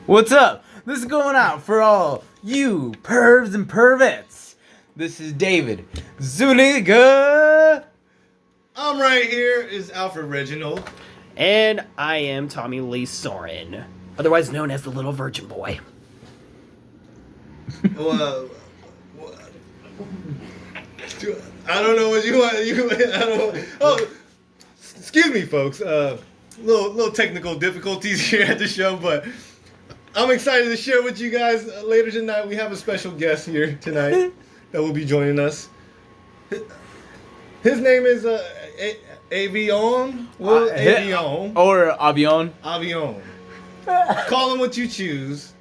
What's up? This is going out for all you pervs and perverts. This is David Zuniga. I'm right here is Alfred Reginald. And I am Tommy Lee Soren, otherwise known as the Little Virgin Boy. Well, I don't know what you want. I don't. Oh, excuse me, folks. Little technical difficulties here at the show, but I'm excited to share with you guys later tonight. We have a special guest here tonight that will be joining us. His name is Avion. Avion. Or Avion. Avion. Call him what you choose.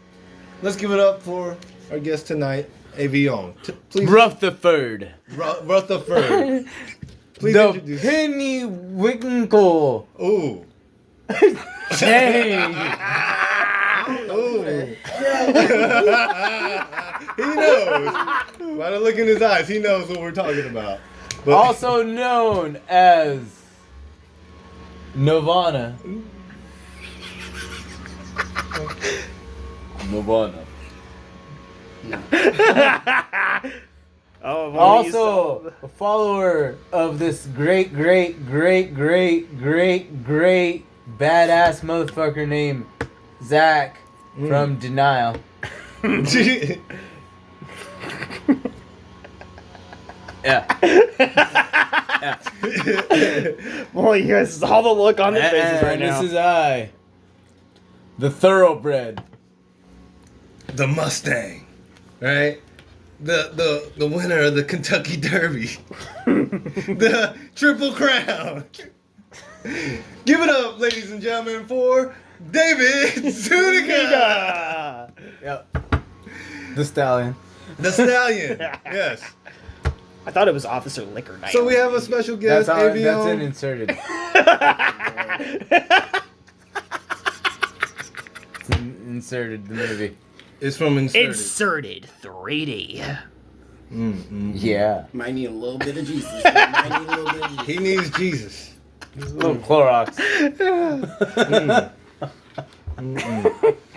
Let's give it up for our guest tonight, Avion. Please. Rutherford. Rutherford. Please The introduce. Penny Winkle. Ooh. Dang. Ooh. He knows. By the look in his eyes, he knows what we're talking about. But Also known as Nirvana. Nirvana. Oh, well, Also a follower of this great badass motherfucker named Zach from Denial. Yeah. Boy, you guys saw the look on their faces right And now. this is I, the thoroughbred. The Mustang, right? The winner of the Kentucky Derby. The Triple Crown. Give it up, ladies and gentlemen, for David Zuniga. Yep. The Stallion. The Stallion. Yes. I thought it was Officer Liquor Night. So we have a special guest, That's Avion. it inserted. It's inserted the movie. It's from Inserted. Inserted 3D. Yeah. Might need a little bit of Jesus. Might need a little bit of Jesus. He needs Jesus. A little Clorox.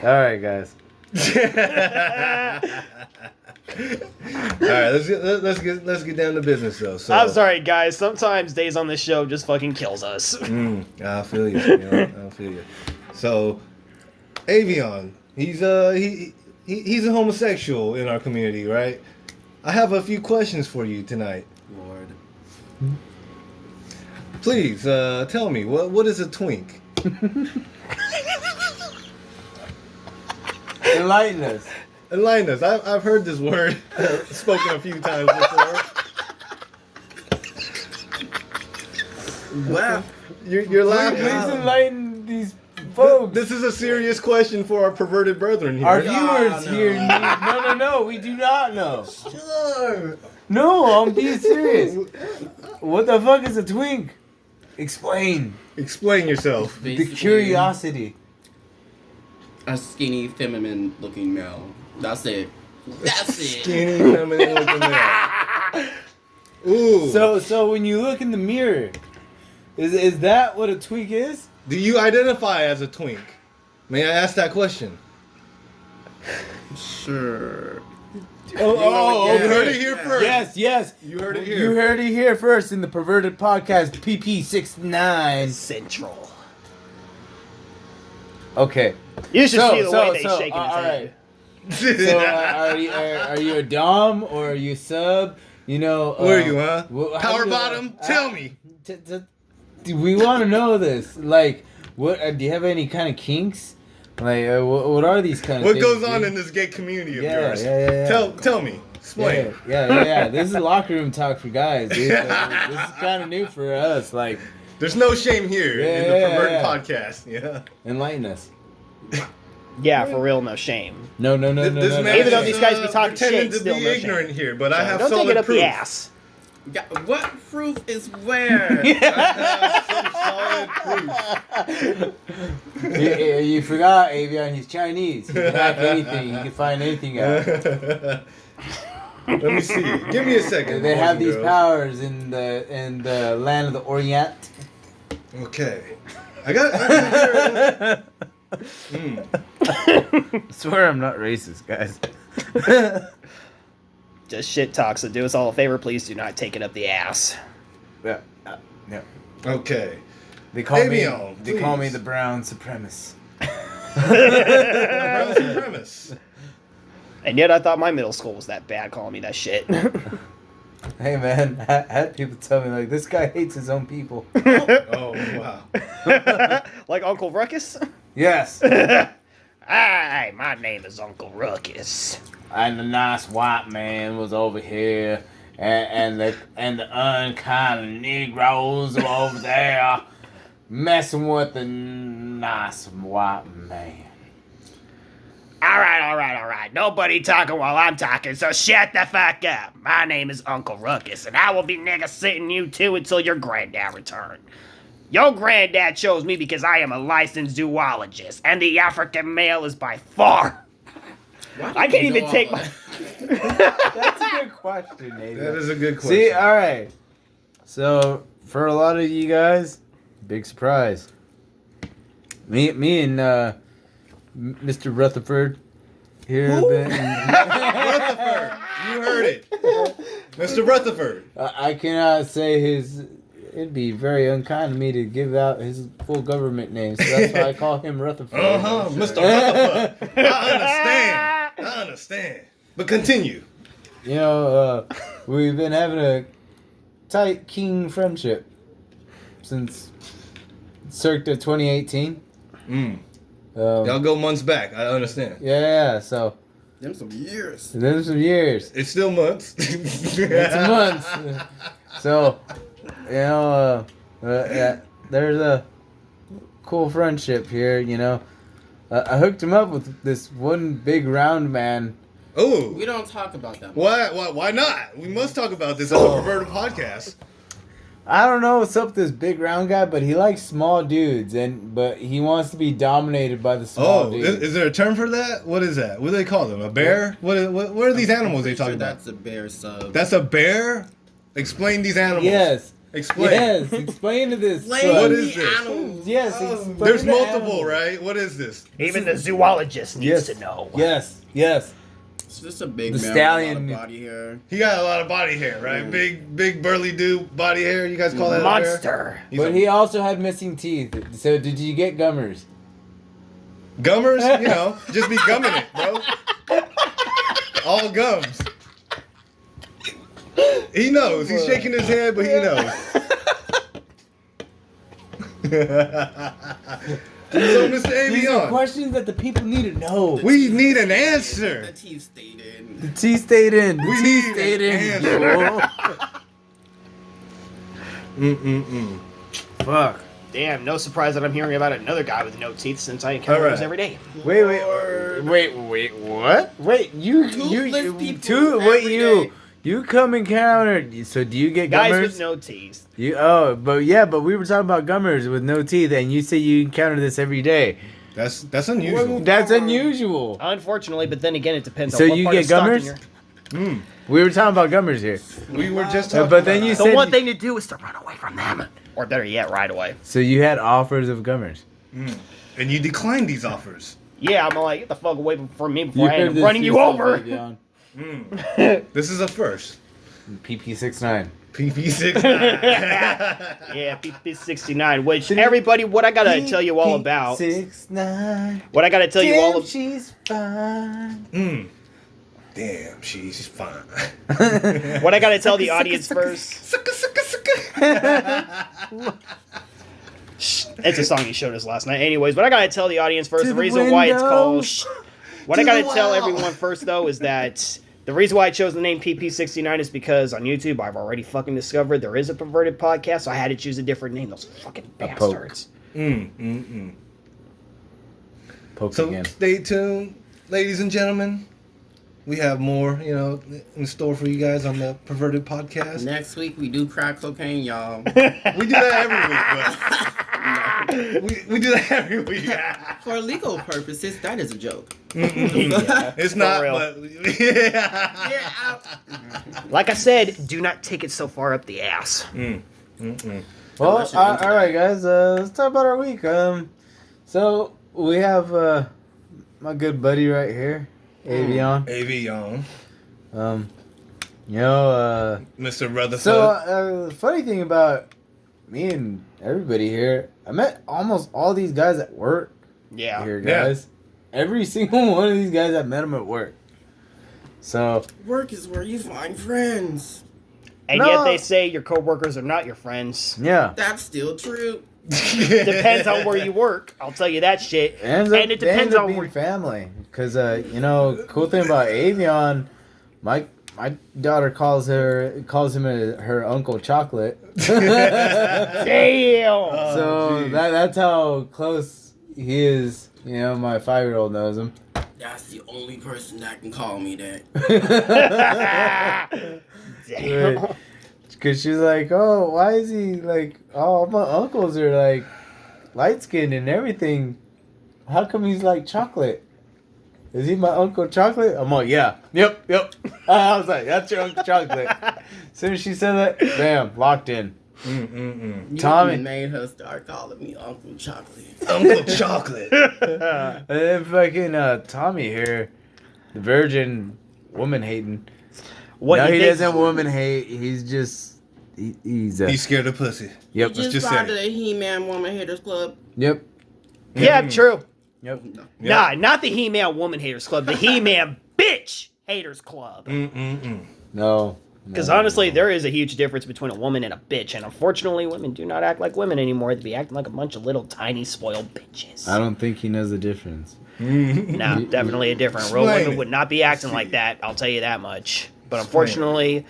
Alright, guys. All right, let's get down to business though. So I'm sorry, guys. Sometimes days on this show just fucking kills us. I feel you. I feel you. So, Avion, he's a homosexual in our community, right? I have a few questions for you tonight. Lord. Please tell me what is a twink? Enlighten us. Enlighten us. I've heard this word spoken a few times before. Wow. You're Please laughing. enlighten these folks. This is a serious question for our perverted brethren here. Our viewers no. here need... No, we do not know. Sure. No, I'm being serious. What the fuck is a twink? Explain. Explain yourself. The curiosity. A skinny, feminine-looking male. That's it. That's it. Skinny, feminine looking man. Ooh. So when you look in the mirror, is that what a twink is? Do you identify as a twink? May I ask that question? Sure. Oh, you heard it here first. Yes. You heard it here. You heard it here first in the Perverted Podcast PP69. Central. Okay. You should see the way they shake his all head. right. So are you a dom or are you sub? You know. Where are you, huh? how Power do you- bottom? Tell me. We want to know this. Like, what? Do you have any kind of kinks? Like, what are these kind of What things? goes on dude? in this gay community of Yeah, yours? yeah. Tell me. Explain. Yeah. This is locker room talk for guys, dude. This is kind of new for us. Like, There's no shame here in the Perverted Podcast. Yeah. enlighten us. Yeah, for real, no shame. No. This man Even though is, these guys be talking pretending shit, to still be no ignorant shame. here, but I have Don't solid take it up proof. the ass. Yeah, what proof is where? I have some solid proof. you forgot, Avion. He's Chinese. He can hack anything. He can find anything out. Let me see. Give me a second. They boys have and these girls. powers in the land of the Orient. Okay. I got I swear I'm not racist, guys. Just shit talk, so do us all a favor, please do not take it up the ass. Yeah. Yeah. Okay. They call Avion, me. They call me please. the brown supremacist. Brown supremacist. And yet I thought my middle school was that bad calling me that shit. Hey man, I had people tell me like this guy hates his own people. Oh, wow. Like Uncle Ruckus? Yes. Hi, my name is Uncle Ruckus. And the nice white man was over here, and the unkind Negroes were over there, messing with the nice white man. All right. Nobody talking while I'm talking, so shut the fuck up. My name is Uncle Ruckus, and I will be nigga sitting you two until your granddad return. Your granddad chose me because I am a licensed zoologist, and the African male is by far. I can't even take my... That's a good question, Nate. That is a good question. See, all right. So for a lot of you guys, big surprise. Me and Mr. Rutherford here have been. Rutherford. You heard it. Mr. Rutherford. I cannot say his. It'd be very unkind of me to give out his full government name, so that's why I call him Rutherford. Mr. Rutherford. I understand. But continue. You know, we've been having a tight, keen friendship since circa 2018. Y'all go months back. I understand. Yeah, so. Them some years. There's some years. It's still months. It's months. So, you know, yeah, there's a cool friendship here, you know. I hooked him up with this one big round man. Oh. We don't talk about that. Why not? We must talk about this on the Perverted podcast. I don't know what's up with this big round guy, but he likes small dudes, but he wants to be dominated by the small dudes. Is there a term for that? What is that? What do they call them? A bear? What are these animals they talking about? That's a bear sub. That's a bear? Explain these animals. Yes. Explain. Yes, explain to this. Explain What son. is this? Animals. Yes, Oh. explain There's the multiple, animals. right? What is this? Even the zoologist needs to know. Yes, yes. It's just a big The man Stallion- with a lot of body hair. He got a lot of body hair, right? Big burly dude, body hair. You guys call that a bear? Monster. But he also had missing teeth. So did you get gummers? Gummers? You know, just be gumming it, bro. All gums. He knows. He's shaking his head, but he knows. So, Mr. These are Avion, questions that the people need to know. we need an The answer. teeth stayed in. The T stayed in. The We T need stayed an in. answer. Fuck. Damn, no surprise that I'm hearing about another guy with no teeth since I encounter Alright. those every day. Wait, what? Wait, Toothless people wait, every day. you come encounter. So do you get Guys gummers? with no teeth. But we were talking about gummers with no teeth, and you say you encounter this every day. That's unusual. That's unusual. Unfortunately, but then again, it depends So on what you part get of Stockton gummers? you're- We were talking about gummers here. We were just talking But then about you that. The said- one thing to do is to run away from them. Or better yet, right away. So you had offers of gummers. And you declined these offers. Yeah, I'm like, get the fuck away from me You before I heard end up this running you yourself, over. Avion. This is a first. PP69. PP6. Yeah, PP69, which everybody, what I gotta tell you all about. 69. What I gotta tell you all Damn, about. she's fine. Damn, she's fine. What I gotta tell the audience first. It's a song he showed us last night. Anyways, what I gotta tell the audience first, To the the reason why it's window. called. What I To gotta the tell well. everyone first, though, is that the reason why I chose the name PP69 is because on YouTube I've already fucking discovered there is a Perverted podcast, so I had to choose a different name. Those fucking poke. bastards. Poke So again. stay tuned, ladies and gentlemen. We have more, in store for you guys on the Perverted podcast. Next week we do crack cocaine, y'all. We do that every week, but we do that every week. For legal purposes, that is a joke. It's not, real. but Yeah, Like I said, do not take it so far up the ass. Well, Unless you're into all right, guys. Let's talk about our week. So we have my good buddy right here, Avion. Avion. Mr. Rutherford. So the funny thing about me and everybody here, I met almost all these guys at work. Yeah. Here, guys. Every single one of these guys, I met them at work. So Work is where you find friends. And yet they say your coworkers are not your friends. yeah, That's still true. Depends on where you work. I'll tell you that shit. and it depends on being family. Because cool thing about Avion, my daughter calls him her Uncle Chocolate. Damn. So that's how close he is. My 5-year-old knows him. That's the only person that can call me that. Damn. Because she's like, oh, why is he like, all my uncles are like light skinned and everything. How come he's like chocolate? Is he my Uncle Chocolate? I'm like, yeah. Yep. I was like, that's your Uncle Chocolate. As soon as she said that, bam, locked in. You Tommy made her start calling me Uncle Chocolate. Uncle Chocolate. And then fucking Tommy here, the virgin woman hating. What No, you he think- doesn't woman hate. He's just he's He's scared of pussy. yep. You just started a He-Man Woman Haters Club. Yep. Yeah, true. Yep. Nah, not the He-Man Woman Haters Club. The He-Man Bitch Haters Club. No. Because honestly, there is a huge difference between a woman and a bitch. And unfortunately, women do not act like women anymore. They be acting like a bunch of little tiny spoiled bitches. I don't think he knows the difference. No, definitely a different. Real Explain women it. would not be acting like that. I'll tell you that much. But unfortunately,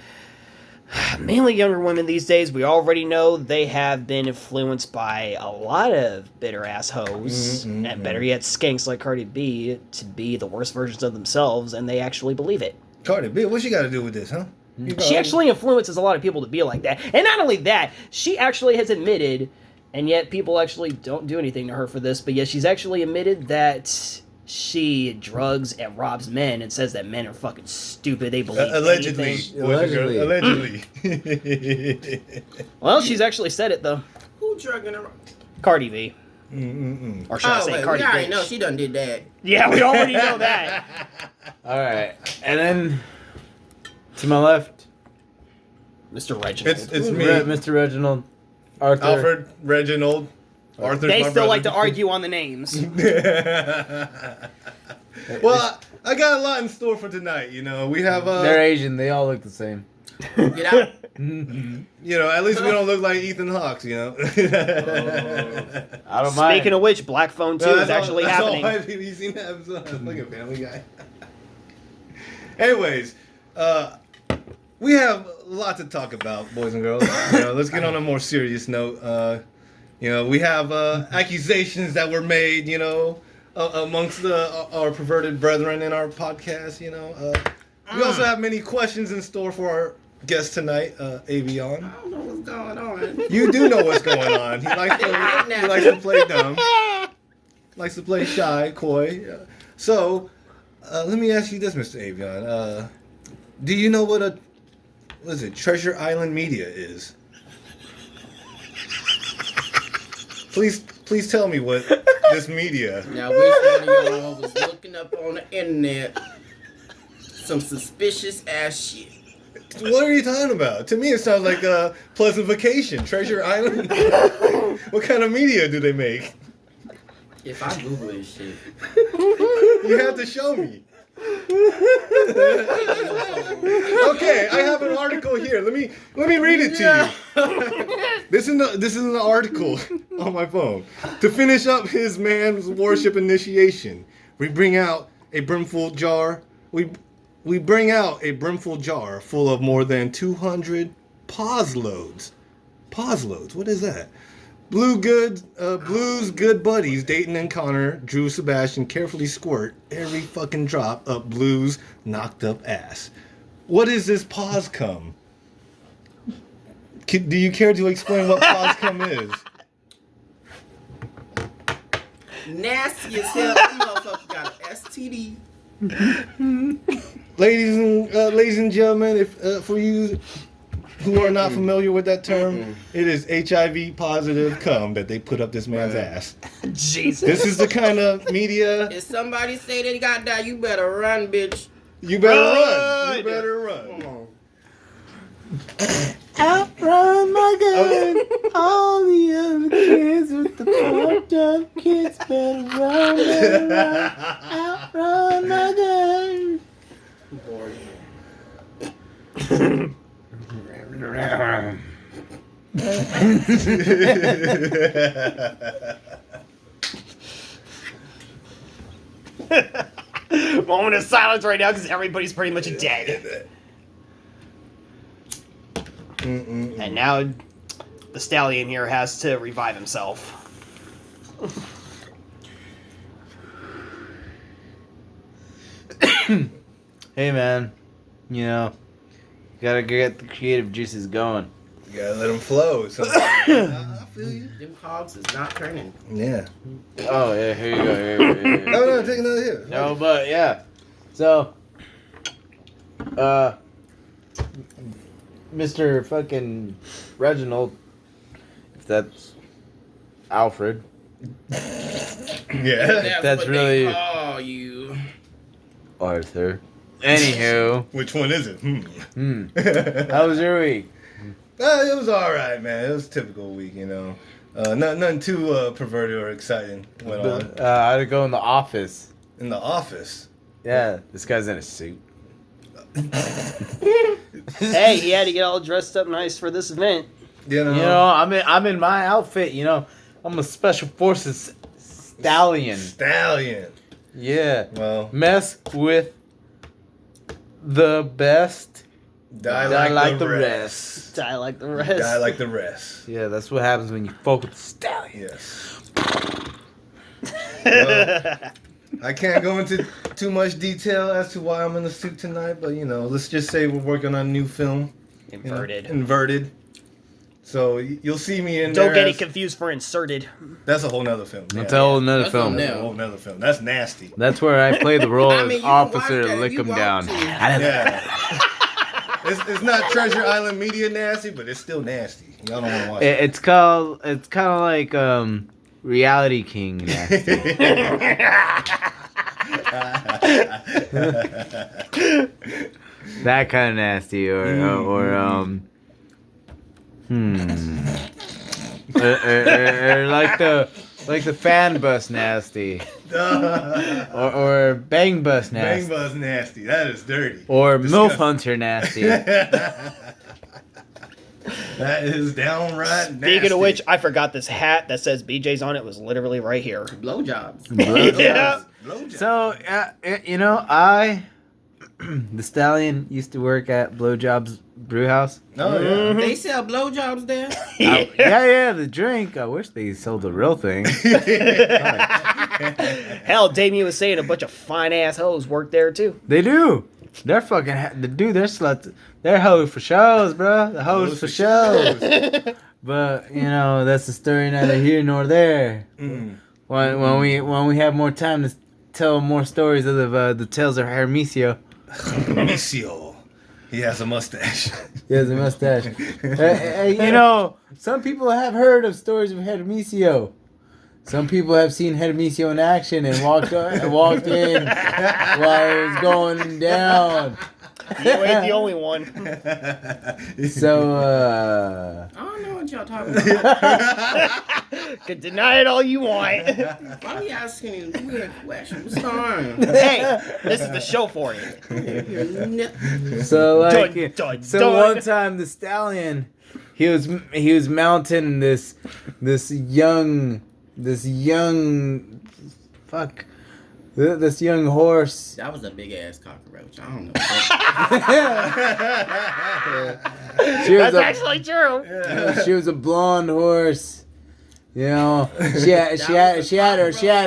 mainly younger women these days, we already know they have been influenced by a lot of bitter ass hoes and better yet skanks like Cardi B to be the worst versions of themselves, and they actually believe it. Cardi B, what she got to do with this, huh? She actually influences a lot of people to be like that. And not only that, she actually has admitted, and yet people actually don't do anything to her for this, but yet she's actually admitted that she drugs and robs men and says that men are fucking stupid. They believe Allegedly. anything. Allegedly. Well, she's actually said it, though. Who drugging her? Cardi B. Or should I Oh, say wait, Cardi we already B? know she done did that. Yeah, we already know that. All right, and then to my left, Mr. Reginald. It's me. Mr. Reginald, Arthur. Alfred, Reginald, Arthur's They my still like to brother. argue on the names. Well, I got a lot in store for tonight. We have They're Asian. They all look the same. Get out. at least we don't look like Ethan Hawke's. I don't mind. Speaking of which, Black Phone 2 is actually happening. Have you seen that episode? Look at Family Guy. Anyways, we have a lot to talk about, boys and girls. Let's get on a more serious note. We have accusations that were made, amongst our perverted brethren in our podcast. We also have many questions in store for our guest tonight, Avion. I don't know what's going on. You do know what's going on. He likes to play dumb. Likes to play shy, coy. So, let me ask you this, Mr. Avion. Do you know what Treasure Island Media is? Please tell me what this media. Now, which one of y'all was looking up on the internet some suspicious ass shit? What are you talking about? To me, it sounds like a pleasant vacation. Treasure Island. What kind of media do they make? If I Google this shit. You have to show me. Okay, I have an article here. Let me read it to you. This is an article on my phone. To finish up his man's worship initiation, we bring out a brimful jar. We bring out a brimful jar full of more than 200 pause loads. Pause loads. What is that? Blue's good buddies, Dayton and Connor, Drew Sebastian, carefully squirt every fucking drop up Blue's knocked up ass. What is this pause cum? Do you care to explain what pause cum is? Nasty as hell. That motherfucker got an STD. Ladies and gentlemen, if for you who are not familiar with that term, it is HIV positive cum that they put up this man's ass. Jesus. This is the kind of media. If somebody say they got that, you better run, bitch. You better run. You better run. Come on. Outrun my gun. All the other kids with the fucked up kids better run. Outrun my gun. Moment of silence right now because everybody's pretty much dead. And now the Stallion here has to revive himself. Hey man, you know, you gotta get the creative juices going. You gotta let them flow. I feel you. Them cogs is not turning. Yeah. Oh yeah, here you go. Here. No, take another here. No, but yeah. So, Mr. fucking Reginald, if that's Alfred. Yeah. That's what really- they call you. Arthur. Anywho. Which one is it? How was your week? It was all right, man. It was a typical week, you know. Nothing too perverted or exciting went on. I had to go in the office. In the office. Yeah, this guy's in a suit. Hey, he had to get all dressed up nice for this event. You know. You know, I'm in my outfit. You know, I'm a special forces stallion. Stallion. Yeah. Well, Mess with the best. die like the rest. Die like the rest. Die like the rest. Yeah, that's what happens when you fuck with the stallion. Yes. Well, I can't go into too much detail as to why I'm in the suit tonight, but you know, let's just say we're working on a new film. Inverted. You know, inverted. So you'll see me in Don't there. get it confused for inserted. That's a whole nother film. That's a whole nother That's film. on That's a them. whole nother film. That's nasty. That's where I play the role I as mean, you can officer watch to that lick if you him want down. to. Yeah. It's not Treasure Island Media nasty, but it's still nasty. Y'all don't want to watch it. It's kind of like Reality King nasty. That kind of nasty, or like the fan bus nasty, or bang bus Bang nasty, Buzz nasty. That is dirty. or MILF Disgusting. Hunter nasty. That is downright nasty. Speaking of which, I forgot this hat that says BJ's on it was literally right here. Blowjobs. Yeah. Blowjob. So you know, the Stallion used to work at Blowjob's Brew House. Oh, yeah. They sell blowjobs there. Yeah, the drink. I wish they sold the real thing. Hell, Damien was saying a bunch of fine ass hoes work there too. They do. They're fucking. They're sluts. They're hoes for shows, bro. The hoes for shows. But you know, that's the story neither here nor there. Mm. When we have more time to tell more stories of the tales of Hermesio. Hermesio. He has a mustache. He has a mustache. You know, some people have heard of stories of Hermesio. Some people have seen Hermesio in action and walked in while it was going down. You ain't the only one. So, I don't know what y'all talking about. Can deny it all you want. Why are you asking these weird questions? What's going on? Hey, this is the show for you. so like, Dun, dun, so dun. one time the Stallion, he was mounting this young horse. That was a big ass cockroach. I don't know. That's actually true. She was a blonde horse. You know, she had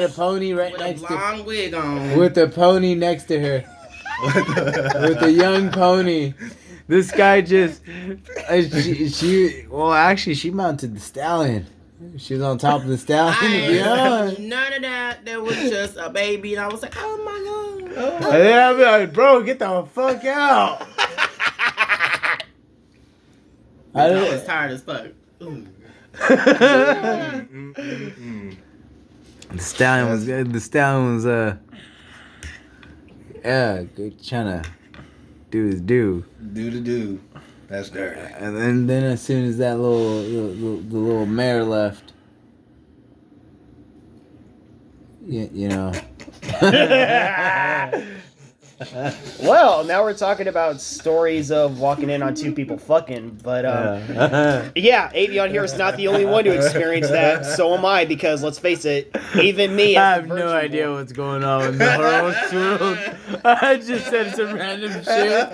a pony right With a next to blonde wig on. with a pony next to her. With a young pony. This guy just she mounted the Stallion. She was on top of the Stallion. I To be ain't honest. none of that. There was just a baby, and I was like, oh my god. And then I'd be like, bro, get the fuck out. I was tired as fuck. Ooh. The Stallion was good. The Stallion was yeah, good, trying to do his due. Do. That's dirty. And then as soon as that the little mare left, you know. Well, now we're talking about stories of walking in on two people fucking, but yeah, Avion here is not the only one to experience that. So am I, because let's face it, even me. I have no idea what's going on in the horse world. I just said some random shit.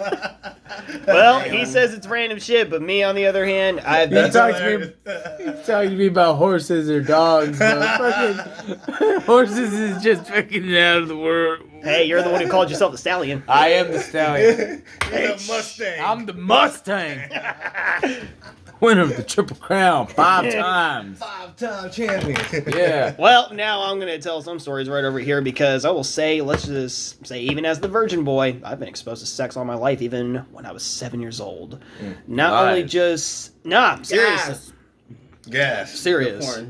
Well, he says it's random shit, but me, on the other hand, I've been talking to me about horses or dogs, but fucking horses is just fucking out of the world. Hey, you're the one who called yourself the Stallion. I am the Stallion. You're the Mustang. I'm the Mustang. Winner of the Triple Crown 5 times. 5-time champion. Yeah. Well, now I'm going to tell some stories right over here, because I will say, let's just say, even as the virgin boy, I've been exposed to sex all my life, even when I was 7 years old. Not only just... Nah, I'm serious. Gas. Serious.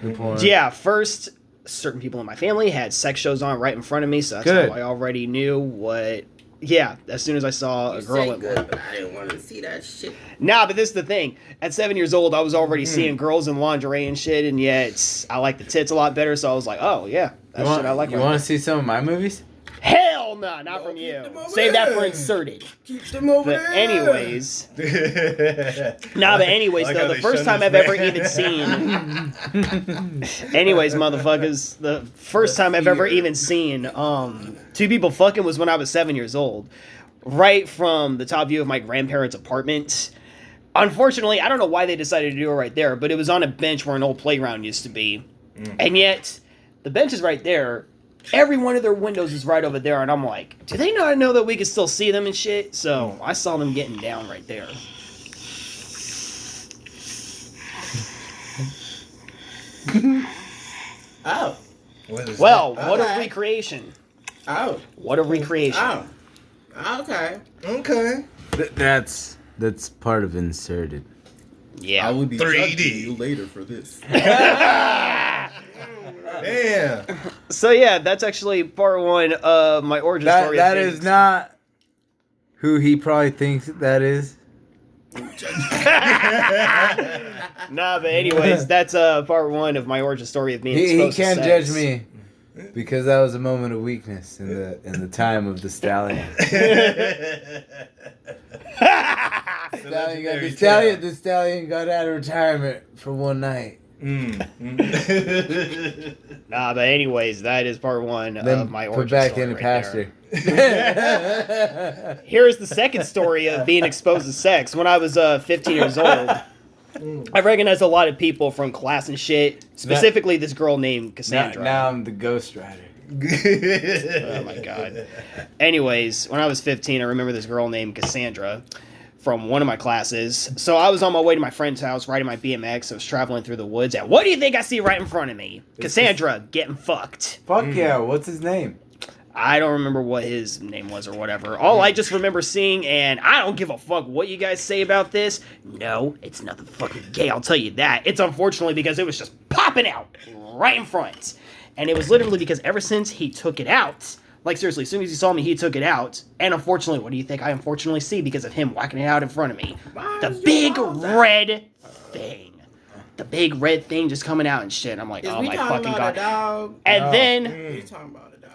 Good porn. Yeah, first, certain people in my family had sex shows on right in front of me, so that's Good. how I already knew what... Yeah, as soon as I saw a girl at good, but I didn't want to see that shit. Nah, but this is the thing. At 7 years old, I was already seeing girls in lingerie and shit, and yet I like the tits a lot better, so I was like, oh, yeah, that's shit I like. You want to see some of my movies? Hell no, not from you. Save that for Inserted. Keep them over But there. anyways, Like though, how the they first shun time I've this ever man. even seen... Anyways, motherfuckers, the first time I've ever even seen two people fucking was when I was 7 years old. Right from the top view of my grandparents' apartment. Unfortunately, I don't know why they decided to do it right there, but it was on a bench where an old playground used to be. And yet, the bench is right there. Every one of their windows is right over there, and I'm like, do they not know that we can still see them and shit? So I saw them getting down right there. Oh. Well, what a recreation. Oh. What a recreation. Oh. Okay. Okay. That's part of Inserted. Yeah. will be 3D. judging you later for this. Damn. So yeah, that's actually part one of my origin story. That is not who he probably thinks that is. Nah, but anyways, that's part one of my origin story of being He exposed to can't sex. judge me because that was a moment of weakness in the time of the Stallion. The Stallion got out of retirement for one night. Nah, but anyways, that is part one Then of my put origin back story in the right pasture. there. Here's the second story of being exposed to sex. When I was 15 years old, I recognized a lot of people from class and shit. Specifically, this girl named Cassandra. Now I'm the Ghost Rider. Oh my god. Anyways, when I was 15, I remember this girl named Cassandra from one of my classes. So I was on my way to my friend's house riding my BMX. I was traveling through the woods, and what do you think I see right in front of me? Cassandra getting fucked. Fuck yeah, what's his name? I don't remember what his name was or whatever. All I just remember seeing, and I don't give a fuck what you guys say about this. No, it's nothing fucking gay, I'll tell you that. It's unfortunately because it was just popping out right in front. And it was literally because ever since he took it out, like seriously, as soon as he saw me, he took it out. And unfortunately, what do you think I unfortunately see because of him whacking it out in front of me? The big red thing. The big red thing just coming out and shit. I'm like, oh my fucking god. Dog? And then, You talking about a dog?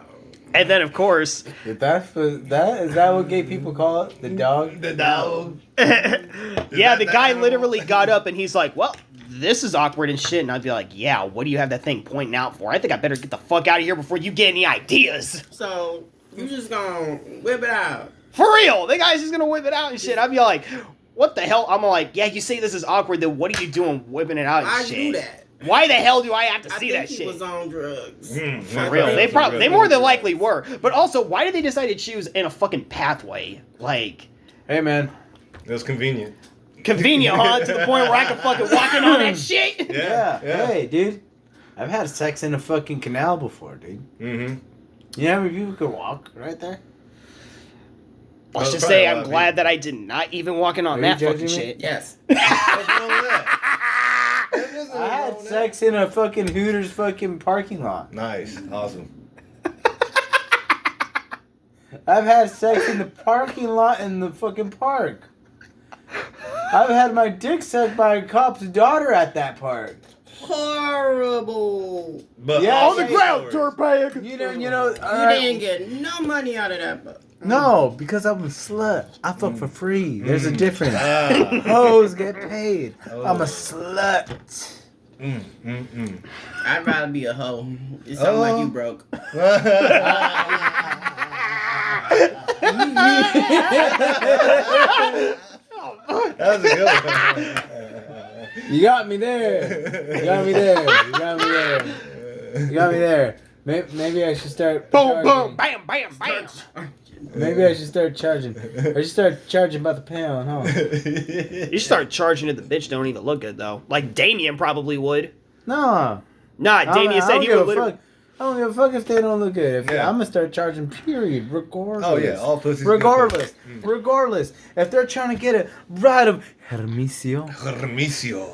and then of course, Is that what gay people call it? The dog? The dog. yeah, the guy literally got up and he's like, well, this is awkward and shit. And I'd be like, yeah, what do you have that thing pointing out for? I think I better get the fuck out of here before you get any ideas. So, you just gonna whip it out? For real, the guy's just gonna whip it out and shit. I'd be like, what the hell? I'm like, yeah, you say this is awkward, then what are you doing whipping it out and Why'd shit? you do that? Why the hell do I have to I see think that he shit? was on drugs. For real, they more than likely were. But also, why did they decide to choose in a fucking pathway? Like, Hey man. It was convenient. convenient, huh? To the point where I can fucking walk in on that shit? Yeah. Hey, dude. I've had sex in a fucking canal before, dude. Mm-hmm. You know how many people could walk right there? Let's just probably say a lot I'm of glad that I did not even walking on Are that you fucking judging me? shit. Yes. What's wrong with that? I had sex in a fucking Hooters fucking parking lot. Nice. Awesome. I've had sex in the parking lot in the fucking park. I've had my dick sucked by a cop's daughter at that park. Horrible. But Yeah, also on the ground, stories. dirtbag. You know, You didn't get no money out of that. But No, because I'm a slut. I fuck for free. There's a difference. Ah. Hoes get paid. I'm Oh. a slut. I'd rather be a hoe. It sounds like you broke. That was a good one. You got me there. You got me there. You got me there. You got me there. Maybe I should start. Boom, charging. boom, bam, bam, bam. Maybe I should start charging. I should start charging by the pound, huh? You start charging it. The bitch don't even look good though. Like Damien probably would. No. Nah, Damien said he would literally. I don't give a fuck if they don't look good. Yeah. I'm gonna start charging, period, regardless. Oh yeah, all pussies. Regardless, regardless. If they're trying to get a ride of Hermisio, Hermisio.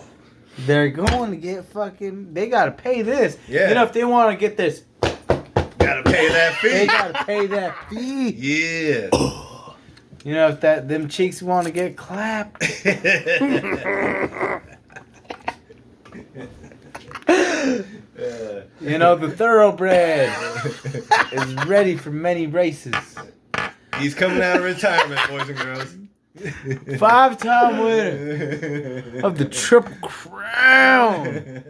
they're going to get fucking. They gotta pay this. Yeah. You know, if they want to get this, Gotta pay that they fee. gotta pay that fee. Yeah. You know, if them cheeks want to get clapped. You know, the thoroughbred is ready for many races. He's coming out of retirement, boys and girls. 5-time winner of the Triple Crown.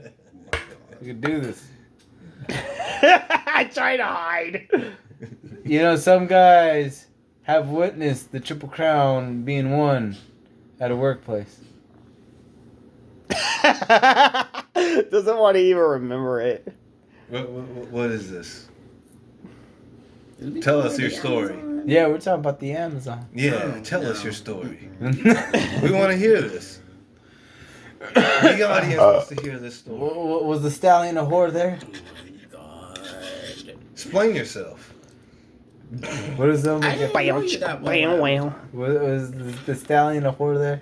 We can do this. I try to hide. You know, some guys have witnessed the Triple Crown being won at a workplace. Doesn't want to even remember it. What is this? Tell us your story. Yeah, we're talking about the Amazon. Yeah, tell us your story. We want to hear this. The audience wants to hear this story. Was the Stallion a whore there? Explain yourself. What is that? I didn't know you that Bam, well. bam. Was the Stallion a whore there?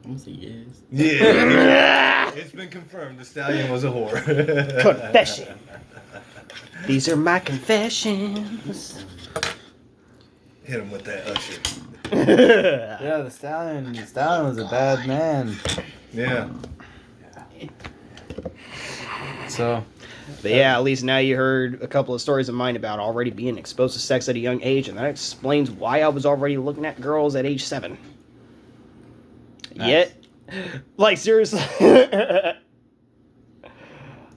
I'm gonna say yes. Yeah. It's been confirmed. The Stallion was a whore. Confession. These are my confessions. Hit him with that usher. Yeah, the Stallion was a bad man. Yeah. So, But yeah, at least now you heard a couple of stories of mine about already being exposed to sex at a young age, and that explains why I was already looking at girls at age 7. Nice. Yet, like seriously.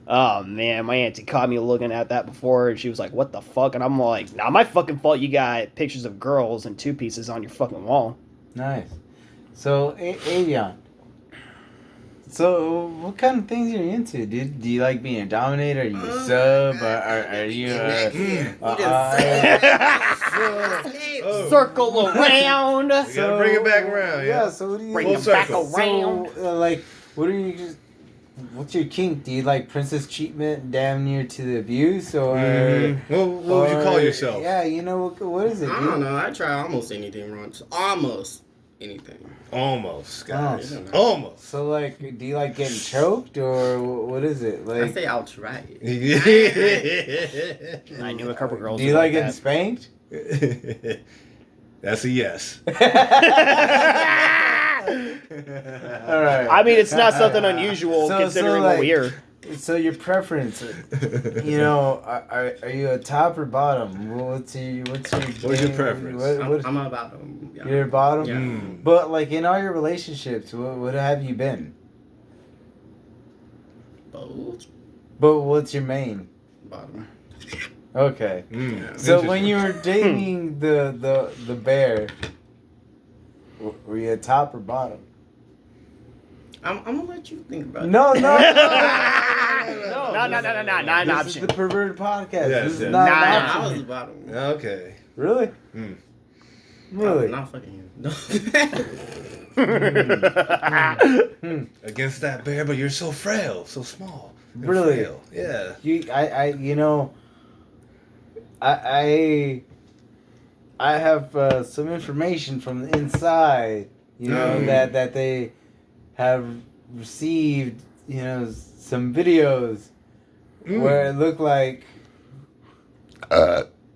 Oh man, my auntie caught me looking at that before, and she was like, "What the fuck?" And I'm like, "Not my fucking fault. You got pictures of girls in 2 pieces on your fucking wall." nice. So, Avion. So, what kind of things are you into, dude? Do you like being a dominator? Are you a sub? Are you Oh. Circle around. We gotta bring it back around, yeah. So what do you Bring Full it back circle. around. So, like, what are you just? What's your kink? Do you like princess treatment, damn near to the abuse, or? What would you call or- yourself? Yeah, you know what is it, I dude? don't know. I try almost anything wrong. Just almost anything. Almost, guys. Oh. Almost. So, like, do you like getting choked, or what is it? I Like, say I'll try it. I knew a couple girls. do you who like that. getting spanked? That's a yes. All right. I mean, it's not something unusual considering what we hear. So your preference, you know, are you a top or bottom? What's your preference? I'm a bottom. Yeah. You're a bottom. Yeah. But like in all your relationships, what have you been? Both. But what's your main? Bottom. Okay. So when Interesting. you were dating the bear, were you a top or bottom? I'm gonna let you think about it. No. No, not an This option. is the Perverted podcast. Yes, This is yes. not Nah, an I option. was the bottom. Okay. Really? Mm. Really? I'm not fucking you. Against that bear, but you're so frail, so small. and Really? frail. Yeah. You know, I I have some information from the inside. You know that they have received. You know, some videos where it looked like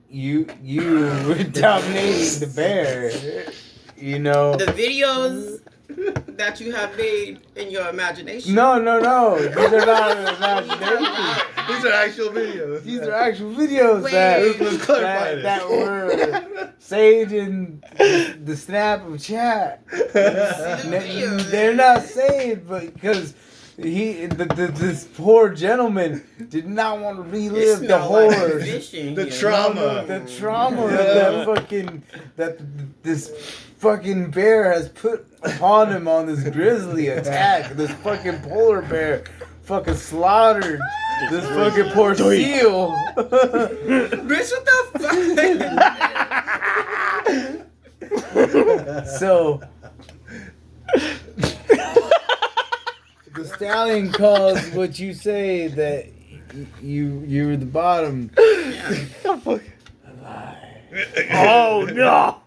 you were dominating the bear. You know, The videos that you have made in your imagination. no. These are not an imagination. These are actual videos. These are actual videos Wait. Let's clarify this. that were saved in the snap of chat. They're not saved, but because this poor gentleman did not want to relive the horror, the trauma, that this fucking bear has put upon him on this grizzly attack. This fucking polar bear fucking slaughtered this fucking poor seal. Bitch, what the fuck? So the stallion calls what you say that you were the bottom. Oh no!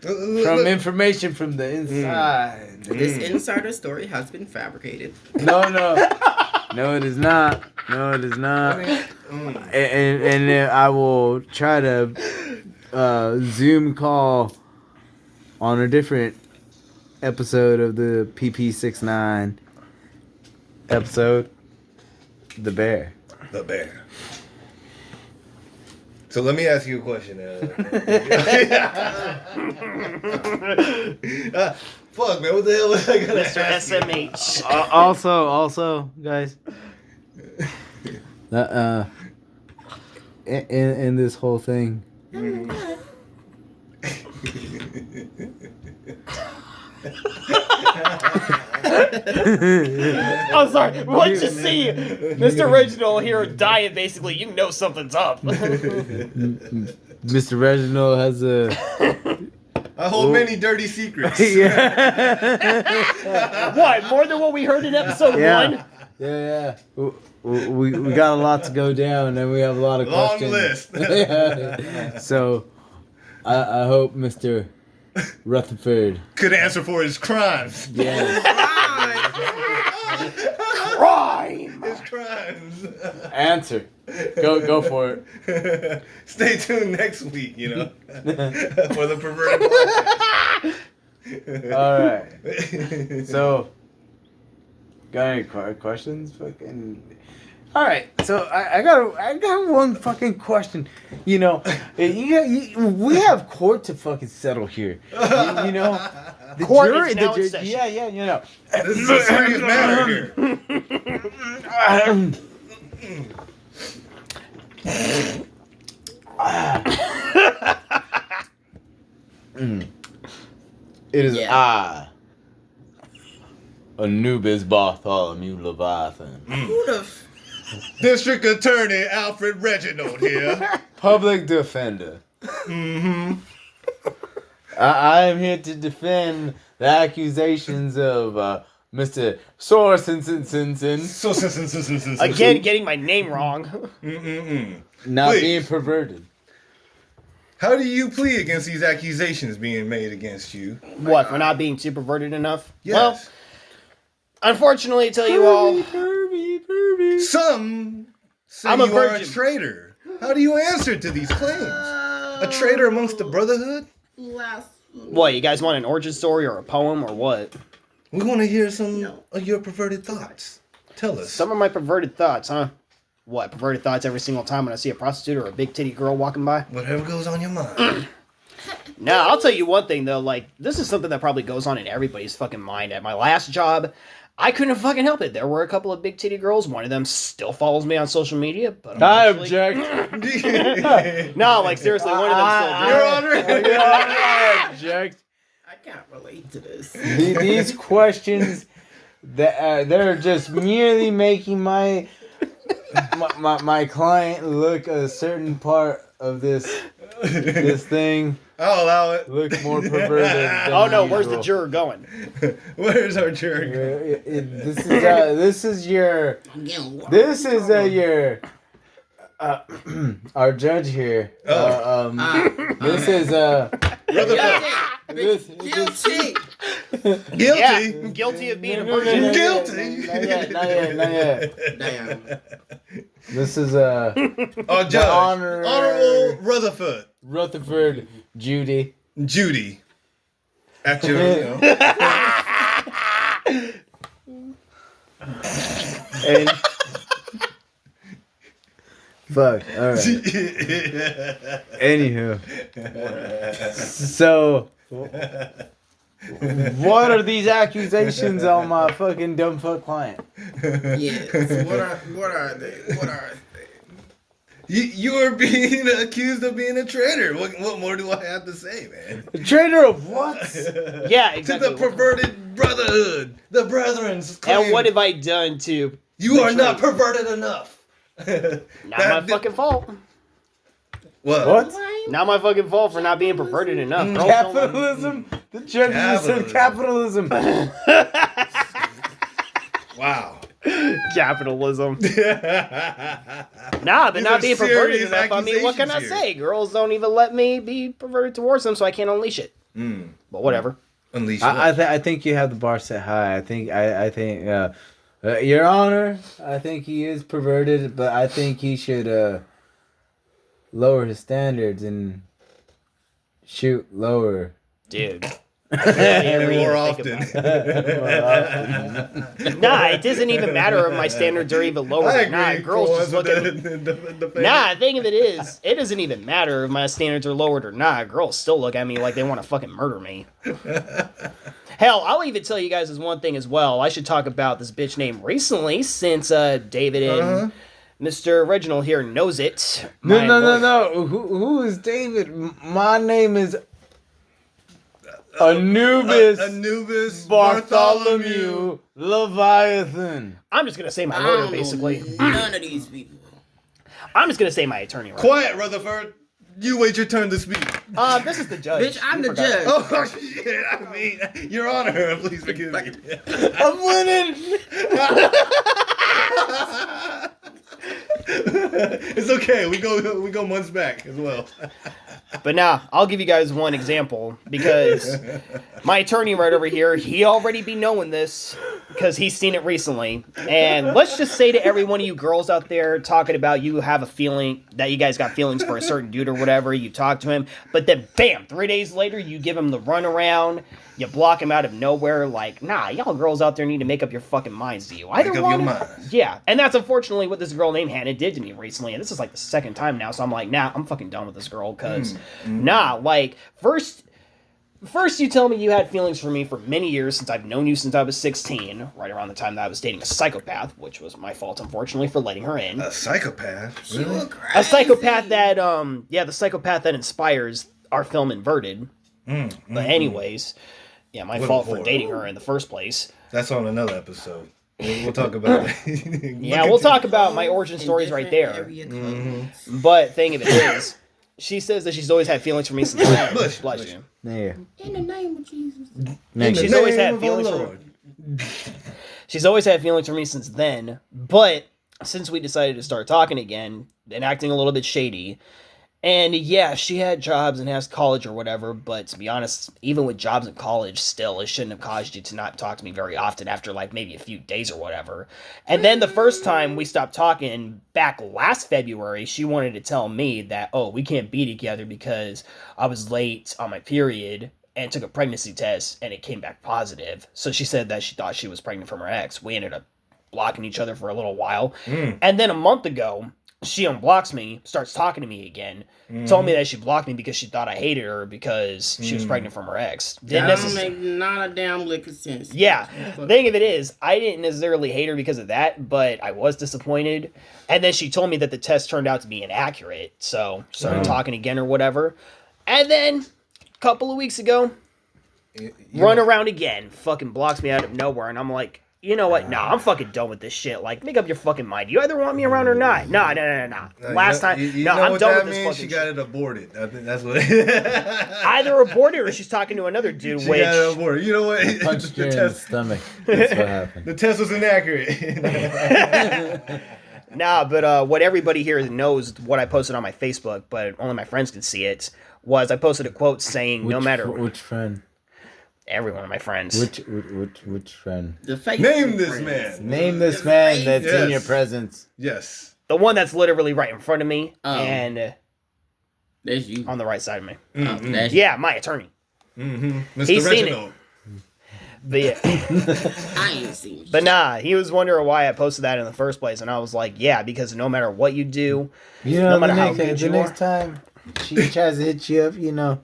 From information from the inside. This insider story has been fabricated. No, it is not. No, it is not. And I will try to Zoom call on a different episode of the PP69 episode, The Bear. The bear. So let me ask you a question. Fuck, man, what the hell was I gonna Mr. ask you? SMH. Also, guys. In this whole thing. I'm sorry. What'd you see? Mr. Reginald here dying, basically. You know something's up. Mr. Reginald has a. I hold many dirty secrets. What? More than what we heard in episode 1? Yeah. We got a lot to go down, and we have a lot of Long questions. list. So, I hope Mr. Rutherford. Could answer for his crimes. Yeah. Crime! His crimes. Answer. Go for it. Stay tuned next week, you know, for the perverted podcast. All right. So, got any questions? Fucking. All right. So I got one fucking question. You know, we have court to fucking settle here. You know, the Court jury. is now in The session. yeah. You know, This is a serious matter here. It is Yeah. I, Anubis Bartholomew Leviathan, Who the f- District Attorney Alfred Reginald here. public defender. I am here to defend the accusations of Mr. Sorensen. Again, getting my name wrong. Not Please. being perverted. How do you plead against these accusations being made against you? What, for not being too perverted enough? Yes. Well, unfortunately, I tell you all, Some say I'm a you are a virgin. traitor. How do you answer to these claims? A traitor amongst the Brotherhood? what, you guys want an origin story or a poem or what? We want to hear some of your perverted thoughts. Tell us. Some of my perverted thoughts, huh? What, perverted thoughts every single time when I see a prostitute or a big titty girl walking by? Whatever goes on your mind. No, I'll tell you one thing though, like, this is something that probably goes on in everybody's fucking mind. At my last job, I couldn't fucking help it. There were a couple of big titty girls. One of them still follows me on social media, but I unfortunately- object. No, like seriously, one of them still Your does. Honor. I object. I can't relate to this. These questions, they're just merely making my client look a certain part of this thing I'll allow it. look more perverted. Than Oh no, where's the usual. juror going? Where's our jury? This is your I'm getting this is your our judge here. This is Guilty. Guilty. Yeah, guilty of being a virgin. Guilty. Not yet. Damn. This is Oh, Judge. Honorable Rutherford Judy. Judy. At your, And fuck. All right. Anywho, so what are these accusations on my fucking dumb fuck client? Yes. What are they? What are they? You are being accused of being a traitor. What more do I have to say, man? A traitor of what? Yeah, To exactly. the perverted brotherhood, the brethren's claim. And what have I done to? You are betray- not perverted enough. Not my fucking fault. What? Not my fucking fault for not being perverted enough. Girls don't like- Capitalism. The judge just said capitalism. Wow. Capitalism. These Nah, but are not being perverted serious enough. I mean, what can I accusations say? Girls don't even let me be perverted towards them, so I can't unleash it. But whatever. Unleash I think you have the bar set high. I think Your Honor, I think he is perverted, but I think he should lower his standards and shoot lower. Dude. more often. Nah, it doesn't even matter if my standards are even lower I or not. agree. Girls just look at me. the Nah, the thing of it is, it doesn't even matter if my standards are lowered or not. Girls still look at me like they want to fucking murder me. Hell, I'll even tell you guys this one thing as well. I should talk about this bitch name recently, since David and Mr. Reginald here knows it. No. Who is David? My name is Anubis. Anubis Bartholomew Leviathan. I'm just gonna say my I lawyer, don't know basically. none of these people. I'm just gonna say my attorney. Right? Quiet, Rutherford. You wait your turn to speak. This is the judge. Bitch, I'm You the forgot. judge. Oh shit! I mean, Your Honor, please forgive me. I'm winning. It's okay. We go months back as well. But nah, I'll give you guys one example, because my attorney right over here, he already be knowing this because he's seen it recently. And let's just say to every one of you girls out there talking about you have a feeling that you guys got feelings for a certain dude or whatever, you talk to him, but then bam, 3 days later you give him the runaround, you block him out of nowhere. Like, nah, y'all girls out there need to make up your fucking minds. Do you either Make up want your it? minds. Yeah, and that's unfortunately what this girl named Hannah did to me recently, and this is like the second time now, so I'm like, nah, I'm fucking done with this girl, because, nah, like, first you tell me you had feelings for me for many years, since I've known you since I was 16, right around the time that I was dating a psychopath, which was my fault, unfortunately, for letting her in. A psychopath. She Really? look crazy. A psychopath that, the psychopath that inspires our film Inverted. But anyways, yeah, my What a fault for whore. dating her in the first place. That's on another episode. We'll talk about it. Yeah, we'll talk about my origin stories right there. Area codes. But thing of it is, she says that she's always had feelings for me since then. Bless you, Bless bless you. There. In the name of Jesus. She's always had feelings for me. She's always had feelings for me since then, but since we decided to start talking again and acting a little bit shady, and yeah, she had jobs and has college or whatever, but to be honest, even with jobs and college, still, it shouldn't have caused you to not talk to me very often after like maybe a few days or whatever. And then the first time we stopped talking, back last February, she wanted to tell me that, oh, we can't be together because I was late on my period and took a pregnancy test and it came back positive. So she said that she thought she was pregnant from her ex. We ended up blocking each other for a little while. And then a month ago, she unblocks me, starts talking to me again, told me that she blocked me because she thought I hated her because she was pregnant from her ex. Didn't That don't necess- make not a damn lick of sense. Yeah, the thing of it is, I didn't necessarily hate her because of that, but I was disappointed. And then she told me that the test turned out to be inaccurate, so started talking again or whatever. And then, a couple of weeks ago, run around again, fucking blocks me out of nowhere, and I'm like, you know what? Nah, I'm fucking done with this shit. Like, make up your fucking mind. You either want me around or not. Nah. Last time, I'm done with this fucking She shit. got it aborted. I think that's what. Either aborted or she's talking to another dude, She which... got it aborted. You know what? Punched The her in the test, stomach. That's what happened. the test was inaccurate. Nah, but what everybody here knows, what I posted on my Facebook, but only my friends could see it, was I posted a quote saying, no matter... Which friend? Every one of my friends. Which friend? The face Name this friends. man. Name this man that's in your Yes. presence. Yes. The one that's literally right in front of me, Oh. and That's you. on the right side of me. Oh, that's Yeah, my attorney. Mr. He's seen it. Reginald. But, yeah. I ain't seen But nah, he was wondering why I posted that in the first place, and I was like, yeah, because no matter what you do, You know, no matter how the good you next are. time she tries to hit you up, you know,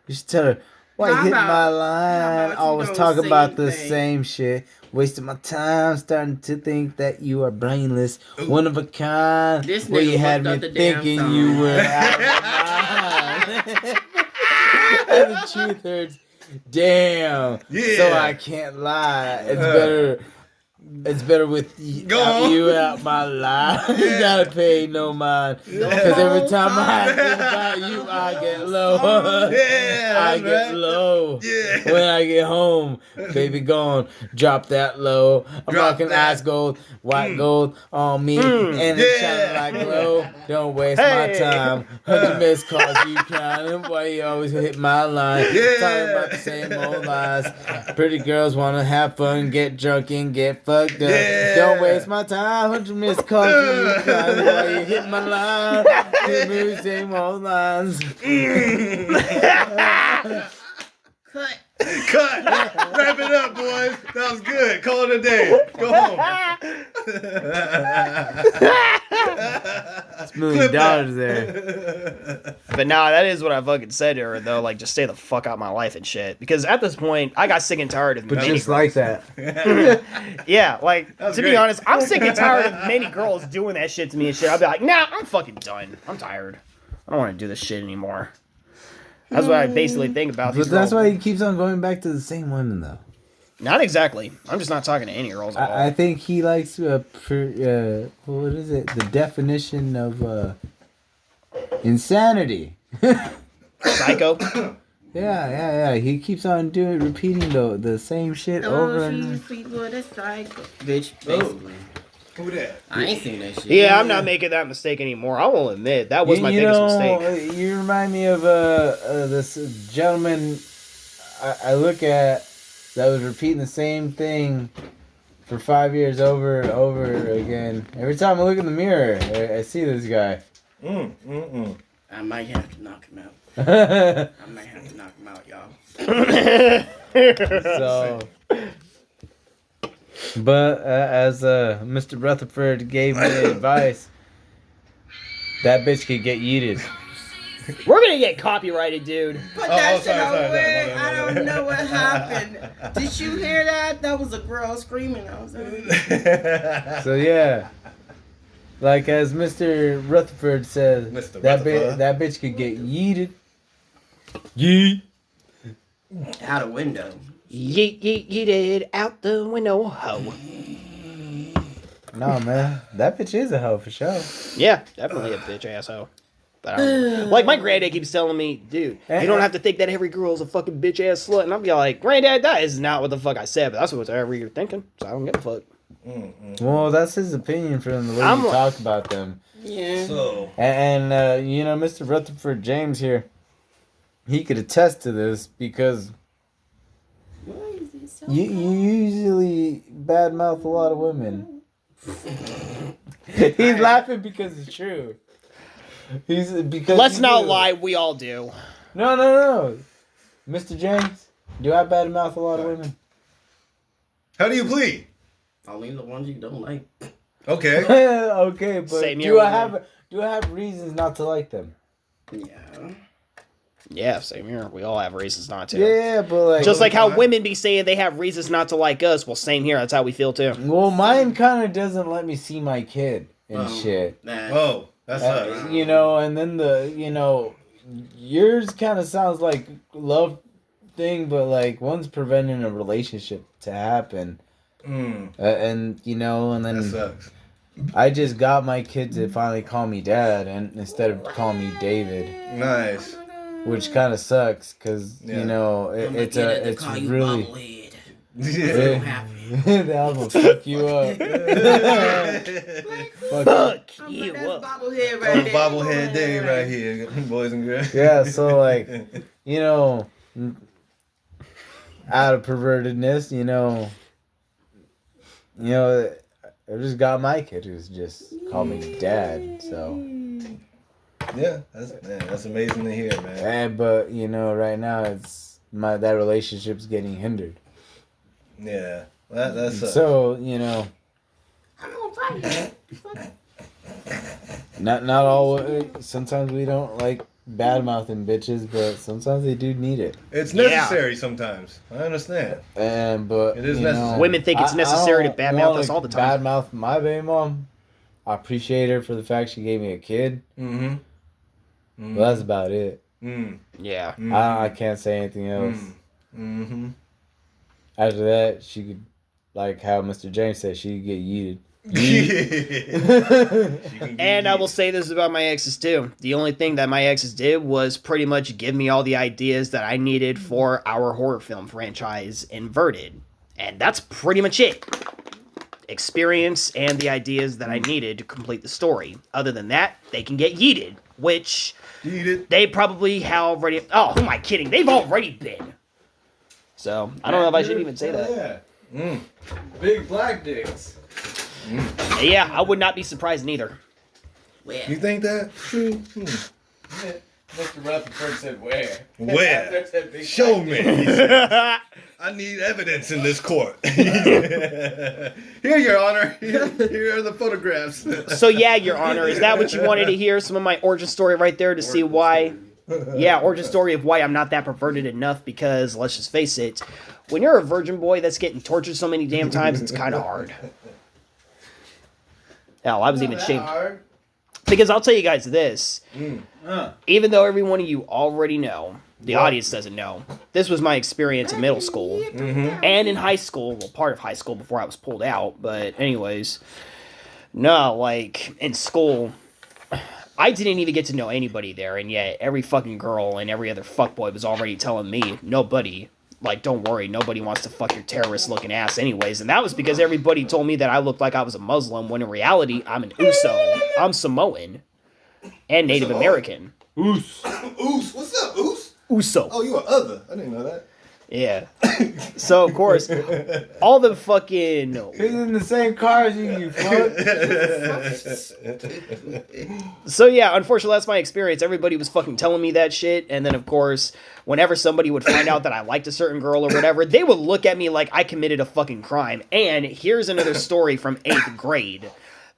you should tell her, why you How hit about- my how line? about you Always don't talk say about the anything? same shit. Wasting my time, starting to think that you are brainless, one of a kind. This Where you nigga had me looked up the damn thinking song. you were out of my mind. And the truth hurts. Damn. Yeah. So I can't lie. It's better with Go on. you out my life. You gotta pay no mind. Because every time I think about you, I get low. Yeah, I that's get right. low. Yeah. When I get home, baby gone. Drop that low. I'm Drop rocking that. ice gold, white gold on me. And it's shining Yeah. like glow. Don't waste my time. 100 missed calls you counting. Why you always hit my line? Yeah. Talking about the same old lies. Pretty girls wanna have fun, get drunk and get fucked up. Yeah. Don't waste my time. 100 missed calls you counting. Why you hit my line? Keep moving same old lines. Cut. Cut. Wrap it up, boys. That was good. Call it a day. Go home. $1 million there. but nah, that is what I fucking said to her, though. Like, just stay the fuck out of my life and shit. Because at this point, I got sick and tired of But many just girls. like that. Yeah, like, That was to be great. honest, I'm sick and tired of many girls doing that shit to me and shit. I'll be like, nah, I'm fucking done. I'm tired. I don't want to do this shit anymore. That's what I basically think about these But that's girls. why he keeps on going back to the same women, though. Not exactly. I'm just not talking to any girls at all. I think he likes what is it? The definition of insanity. Psycho. Yeah. He keeps on repeating the same shit over and Bitch, basically. Who that? I ain't seen that shit. Yeah, I'm not making that mistake anymore. I will admit, that was my biggest mistake. You remind me of this gentleman I look at that was repeating the same thing for 5 years over and over again. Every time I look in the mirror, I see this guy. I might have to knock him out. So, I might have to knock him out, y'all. but as Mr. Rutherford gave me advice, that bitch could get yeeted. We're gonna get copyrighted, dude. Put that shit sorry, on sorry, word. sorry. I don't know what happened. Did you hear that? That was a girl screaming. I was like, So yeah, like as Mr. Rutherford says, Mr. that Rutherford. that bitch could get yeeted. Yeet. out a window. Yeet, yeet, yeeted out the window, ho. No man, that bitch is a hoe for sure. Yeah, definitely a bitch ass hoe. But like my granddad keeps telling me, dude, you don't have to think that every girl's a fucking bitch ass slut. And I'll be like, granddad, that is not what the fuck I said, but that's whatever you're thinking. So I don't give a fuck. Well, that's his opinion from the way I'm you like- talk about them. Yeah. So, And you know, Mr. Rutherford James here, he could attest to this because Why is it so you usually badmouth a lot of women. He's laughing because it's true. He's because Let's you not do. lie, we all do. No. Mr. James, do I badmouth a lot of women? how do you plead? Only the ones you don't like. Okay. Okay, but Same here do with I women. have reasons not to like them? Yeah. Yeah, same here. We all have reasons not to. Yeah, but like Just like how Okay. women be saying they have reasons not to like us. Well, same here. That's how we feel too. well, mine kind of doesn't let me see my kid and Oh. shit. Nah. Oh, that sucks. You know, and then yours kind of sounds like love thing, but like one's preventing a relationship to happen, and you know, and That then sucks. I just got my kid to finally call me dad, and instead of calling me David, Nice. which kind of sucks because Yeah. you know I'm gonna it's get it to it's call you really bobblehead. Yeah. The album fuck you up. Fuck Oh, you that's up. bobblehead right there. Bobblehead day right here, boys and girls. Yeah, so like, you know, out of pervertedness, I just got my kid who's just called me dad. So Yeah, that's amazing to hear, man. but right now it's that relationship's getting hindered. Yeah, that's So I'm gonna fight. not all. Sometimes we don't like bad mouthing bitches, but sometimes they do need it. it's necessary sometimes. I understand. But It is necessary. Women think it's necessary to I don't badmouth wanna us all the time. Badmouth my baby mom. I appreciate her for the fact she gave me a kid. Mm-hmm. But that's about it. Yeah. I can't say anything else. Mm-hmm. After that, she could, like how Mr. James said, she could get yeeted. And I will say this about my exes too. The only thing that my exes did was pretty much give me all the ideas that I needed for our horror film franchise, Inverted. And that's pretty much it. Experience and the ideas that I needed to complete the story. Other than that, they can get yeeted, which they probably have already... Oh, who am I kidding? They've already been. So, I don't know if I should even say that. Yeah. Big black dicks. Yeah, I would not be surprised neither. You think that? Mr. Rutherford said where? Where? Show me. I need evidence in this court. Here, Your Honor. Here are the photographs. So yeah, Your Honor, is that what you wanted to hear? Some of my origin story right there to see why... Yeah, origin story of why I'm not that perverted enough, because, let's just face it, when you're a virgin boy that's getting tortured so many damn times, it's kind of hard. Hell, I was even ashamed. Because I'll tell you guys this, even though every one of you already know, the audience doesn't know, this was my experience in middle school, and in high school, well, part of high school before I was pulled out, but anyways, no, like, in school... I didn't even get to know anybody there, and yet every fucking girl and every other fuckboy was already telling me, nobody, like, don't worry, nobody wants to fuck your terrorist-looking ass anyways, and that was because everybody told me that I looked like I was a Muslim, when in reality, I'm an Uso. I'm Samoan. And Native American. Oos. Oos. What's up, Oos? Uso. Oh, you are other. I didn't know that. Yeah. So, of course, all the fucking... He's in the same car as you fuck. So, yeah, unfortunately, that's my experience. Everybody was fucking telling me that shit. And then, of course, whenever somebody would find out that I liked a certain girl or whatever, they would look at me like I committed a fucking crime. And here's another story from 8th grade.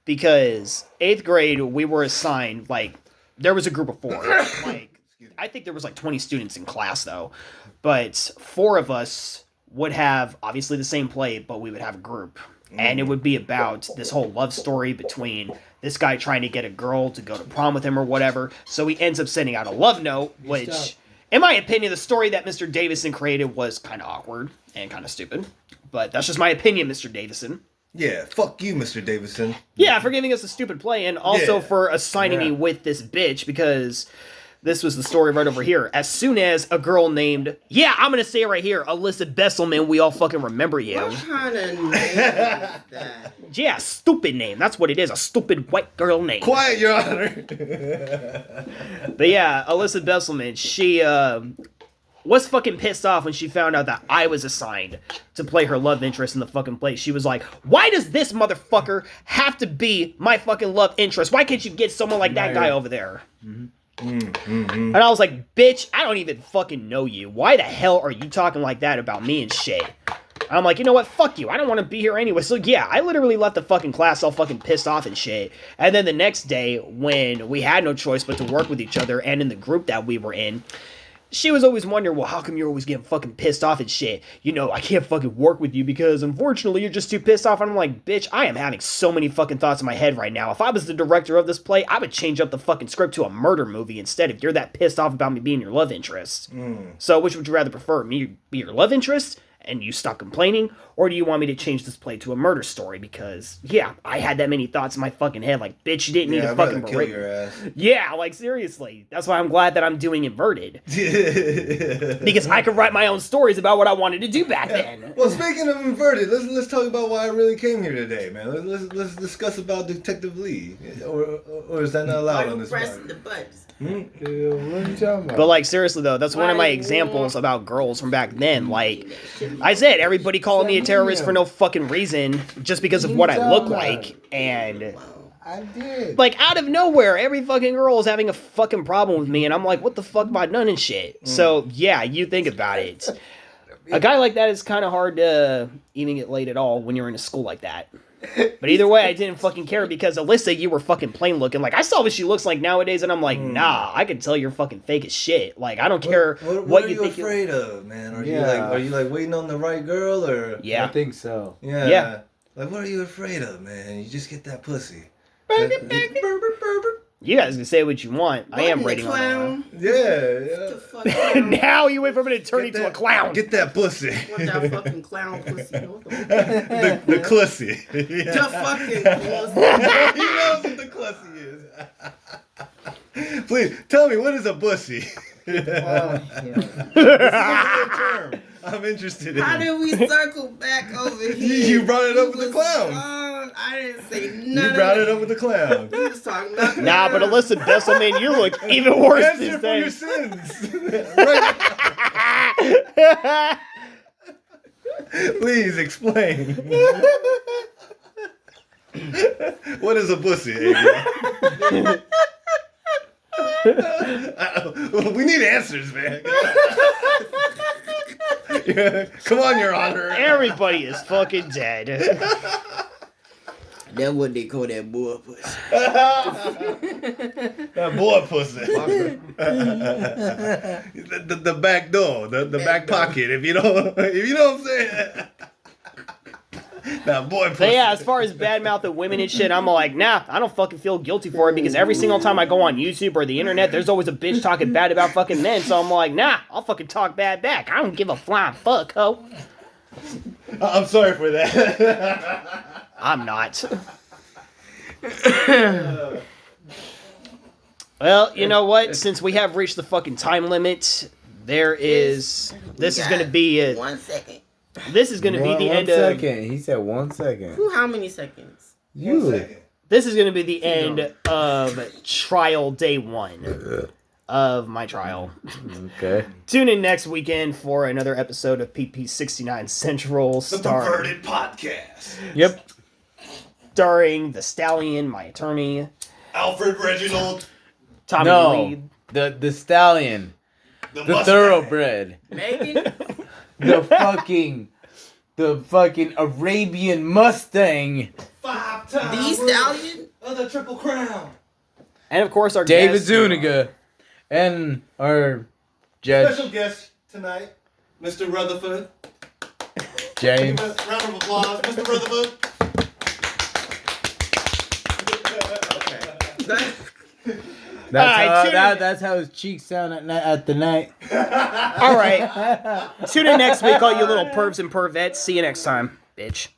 Because 8th grade, we were assigned, like, there was a group of 4. Like, I think there was like 20 students in class, though. But 4 of us would have, obviously, the same play, but we would have a group. And it would be about this whole love story between this guy trying to get a girl to go to prom with him or whatever. So he ends up sending out a love note, which, in my opinion, the story that Mr. Davison created was kind of awkward and kind of stupid. But that's just my opinion, Mr. Davison. Yeah, fuck you, Mr. Davison. Yeah, for giving us a stupid play, and also Yeah. for assigning me with this bitch, because... This was the story right over here. As soon as a girl named, yeah, I'm going to say it right here, Alyssa Besselman, we all fucking remember you. What kind of name is that? Yeah, stupid name. That's what it is, a stupid white girl name. Quiet, Your Honor. But yeah, Alyssa Besselman, she was fucking pissed off when she found out that I was assigned to play her love interest in the fucking play. She was like, why does this motherfucker have to be my fucking love interest? Why can't you get someone like that guy over there? And I was like, bitch, I don't even fucking know you. Why the hell are you talking like that about me and shit? I'm like, you know what? Fuck you. I don't want to be here anyway. So yeah, I literally left the fucking class all fucking pissed off and shit. And then the next day, when we had no choice but to work with each other and in the group that we were in, she was always wondering, well, how come you're always getting fucking pissed off and shit? You know, I can't fucking work with you because, unfortunately, you're just too pissed off. And I'm like, bitch, I am having so many fucking thoughts in my head right now. If I was the director of this play, I would change up the fucking script to a murder movie instead if you're that pissed off about me being your love interest. So, which would you rather prefer? Me be your love interest and you stop complaining? Or do you want me to change this play to a murder story? Because, yeah, I had that many thoughts in my fucking head. Like, bitch, you didn't need to fucking kill your ass. Yeah, like, seriously. That's why I'm glad that I'm doing Inverted. Because I could write my own stories about what I wanted to do back then. Well, speaking of Inverted, let's talk about why I really came here today, man. Let's discuss about Detective Lee. Or is that not allowed on this pressing the buttons? What are you talking about? But, like, seriously, though, that's one of my examples about girls from back then. Like, I said, everybody called me a terrorist for no fucking reason, just because of what I look like. And, I did. like, out of nowhere, every fucking girl is having a fucking problem with me. And I'm like, what the fuck am I done and shit? So, yeah, you think about it. A guy like that is kind of hard to even get laid at all when you're in a school like that. But either way, I didn't fucking care because Alyssa, you were fucking plain looking. Like, I saw what she looks like nowadays, and I'm like, nah, I can tell you're fucking fake as shit. Like, I don't care what you think. What are you afraid of, man? Are you like waiting on the right girl, or? Yeah, I think so. Yeah. Like, what are you afraid of, man? You just get that pussy. You guys can say what you want. I am rating on clown. Yeah. Now you wait for me to turn into a clown. Get that pussy. What that fucking clown pussy? The clussy. The fucking pussy. He knows what the clussy is. Please tell me, what is a bussy? This is a real term. I'm interested in. How did we circle back over here? You brought it up with the clown. I didn't say nothing. You brought it up with the clown. We was talking about Nah, but Alyssa Besselman, you look even worse Answer these for days. your sins. Right. Please explain. What is a pussy, Adrian? We need answers, man. Come on, Your Honor. Everybody is fucking dead. That's what they call that boy pussy. That boy pussy. The back door, the back pocket. If you know what I'm saying. That boy pussy. But yeah, as far as badmouthing women and shit, I'm like, nah, I don't fucking feel guilty for it because every single time I go on YouTube or the internet, there's always a bitch talking bad about fucking men. So I'm like, nah, I'll fucking talk bad back. I don't give a flying fuck, ho. I'm sorry for that. I'm not. Well, you know what? Since we have reached the fucking time limit, this is going to be 1 second. This is going to be the end of... 1 second. He said 1 second. How many seconds? You. This is going to be the end of trial day 1 of my trial. Okay. Tune in next weekend for another episode of PP69 Central. The Perverted Podcast. Yep. Starring the Stallion, my attorney. Alfred Reginald. Tommy Reed. The Stallion. The thoroughbred. Megan? The fucking Arabian Mustang. 5 times. The Stallion? Of the Triple Crown. And of course our David guest, Zuniga. And our judge. Special guest tonight, Mr. Rutherford. James. Give a round of applause, Mr. Rutherford. That's how his cheeks sound at the night. All right. Tune in next week, all you little pervs and pervettes. See you next time, bitch.